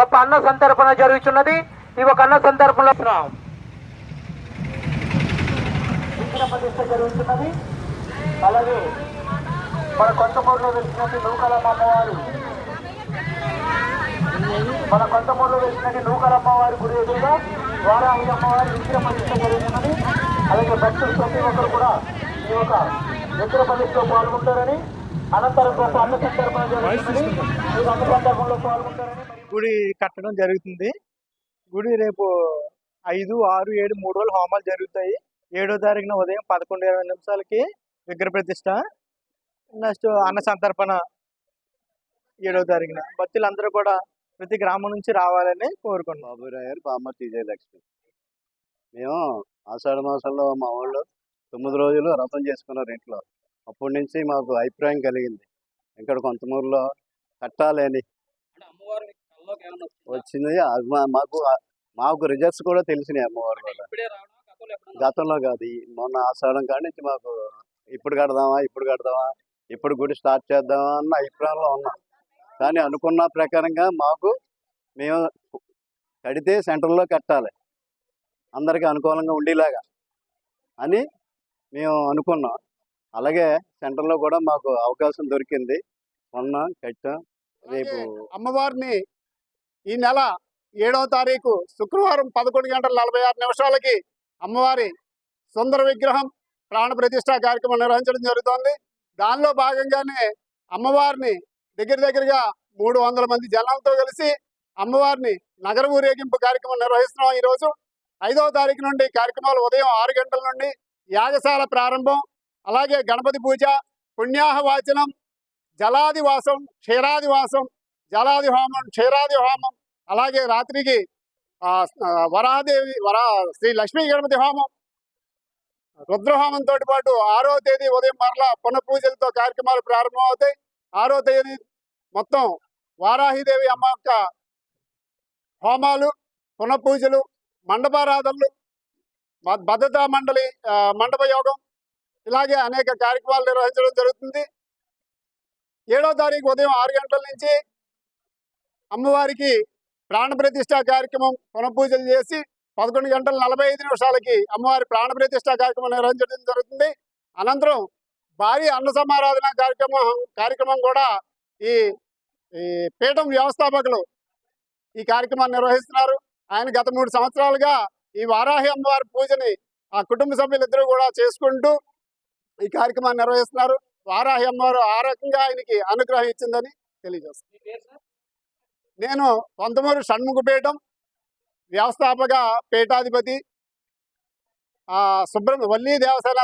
గొప్ప అన్న సంతర్పణ జరుగుతున్నది. ఈ ఒక అన్న సంతర్పణలో విగ్రహ ప్రతిష్ఠ జరుగుతున్నది. అలాగే మన కొంతమూరులో వెలిసినట్టు నూకలమ్మ అమ్మవారు గుడి ఎదురుగా వారాహి అమ్మవారి విగ్రహ ప్రతిష్ఠ జరుగుతున్నది. అలాగే భక్తులు ప్రతి ఒక్కరు కూడా ఈ యొక్క విగ్రహ ప్రతిష్ఠలో పాల్గొంటారని, అనంతరం అన్న సందర్భంలో జరుగుతుంది. ఈ అన్న సందర్భంలో పాల్గొంటారని గుడి కట్టడం జరుగుతుంది. గుడి రేపు 5, 6, 7 3 రోజులు హోమాలు జరుగుతాయి. 7వ తారీఖున ఉదయం 11:20 విగ్రహ ప్రతిష్ట. నెక్స్ట్ అన్న సంతర్పణ 7వ తారీఖున. భక్తులందరూ కూడా ప్రతి గ్రామం నుంచి రావాలని కోరుకుంటున్నాం. బాబురాయర్ బామ్మర్తి విజయలక్ష్మి. మేము ఆషాఢ మాసంలో మా వాళ్ళు 9 రోజులు వ్రతం చేసుకున్నారు ఇంట్లో. అప్పటి నుంచి మాకు అభిప్రాయం కలిగింది ఇక్కడ కొంతమూరులో కట్టాలని వచ్చింది. అది మాకు రిజల్ట్స్ కూడా తెలిసినాయి అమ్మవారు కూడా. గతంలో కాదు, మొన్న ఆషాఢం కాడి నుంచి మాకు ఇప్పుడు కడదామా ఇప్పుడు గుడి స్టార్ట్ చేద్దామా అన్న అభిప్రాయంలో ఉన్నాం. కానీ అనుకున్న ప్రకారంగా మేము కడితే సెంటర్లో కట్టాలి, అందరికీ అనుకూలంగా ఉండేలాగా అని మేము అనుకున్నాం. అలాగే సెంటర్లో కూడా మాకు అవకాశం దొరికింది. మొన్న కట్టాం. రేపు అమ్మవారిని ఈ నెల 7వ తారీఖు శుక్రవారం 11:46 అమ్మవారి సుందర విగ్రహం ప్రాణ ప్రతిష్ఠ కార్యక్రమం నిర్వహించడం జరుగుతోంది. దానిలో భాగంగానే అమ్మవారిని దగ్గరగా 300 మంది జనాలతో కలిసి అమ్మవారిని నగర ఊరేగింపు కార్యక్రమం నిర్వహిస్తున్నాం. ఈరోజు 5వ తారీఖు నుండి కార్యక్రమాలు ఉదయం 6 గంటల నుండి యాగశాల ప్రారంభం, అలాగే గణపతి పూజ, పుణ్యాహ వాచనం, జలాదివాసం, క్షీరాదివాసం, జలాది హోమం, క్షీరాది హోమం, అలాగే రాత్రికి శ్రీ లక్ష్మీ గణపతి హోమం, రుద్రహోమంతో పాటు 6వ తేదీ ఉదయం మరలా పునఃపూజలతో కార్యక్రమాలు ప్రారంభమవుతాయి. 6వ తేదీ మొత్తం వారాహిదేవి అమ్మ యొక్క హోమాలు, పునఃపూజలు, మండపారాధనలు, భద్రతా మండలి మండప యోగం, ఇలాగే అనేక కార్యక్రమాలు నిర్వహించడం జరుగుతుంది. 7వ తారీఖు ఉదయం 6 గంటల నుంచి అమ్మవారికి ప్రాణ ప్రతిష్ఠ కార్యక్రమం పునఃపూజలు చేసి 11:45 అమ్మవారి ప్రాణ ప్రతిష్ఠ కార్యక్రమం నిర్వహించడం జరుగుతుంది. అనంతరం భారీ అన్న సమారాధన కార్యక్రమం కూడా ఈ పీఠం వ్యవస్థాపకులు ఈ కార్యక్రమాన్ని నిర్వహిస్తున్నారు. ఆయన గత 3 సంవత్సరాలుగా ఈ వారాహి అమ్మవారి పూజని ఆ కుటుంబ సభ్యులిద్దరూ కూడా చేసుకుంటూ ఈ కార్యక్రమాన్ని నిర్వహిస్తున్నారు. వారాహి అమ్మవారు ఆ రకంగా ఆయనకి అనుగ్రహం ఇచ్చిందని తెలియజేస్తున్నారు. నేను కొంతమూరు షణ్ముఖపీఠం వ్యవస్థాపక పీఠాధిపతి వల్లీ దేవసేన